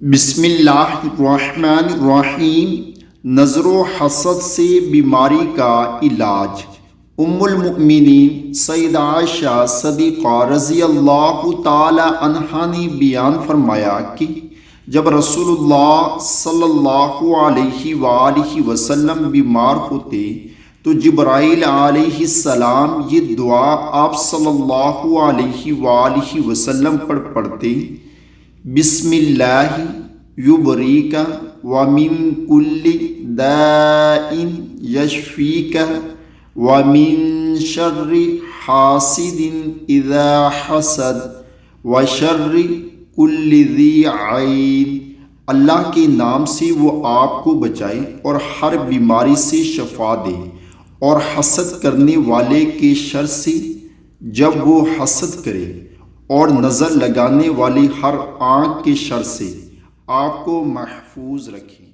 بسم اللہ الرحمن الرحیم۔ نظر و حسد سے بیماری کا علاج۔ ام المؤمنین سیدہ عائشہ صدیقہ رضی اللہ تعالی عنہا نے بیان فرمایا کہ جب رسول اللہ صلی اللہ علیہ وآلہ وسلم بیمار ہوتے تو جبرائیل علیہ السلام یہ دعا آپ صلی اللہ علیہ وآلہ وسلم پر پڑھتے: بسم اللہ یبریک ومن کل داء یشفیک ومن شر حاسد اذا حسد وشر کل ذی عین۔ اللہ کے نام سے وہ آپ کو بچائے اور ہر بیماری سے شفا دے، اور حسد کرنے والے کے شر سے جب وہ حسد کرے، اور نظر لگانے والی ہر آنکھ کے شر سے آپ کو محفوظ رکھے۔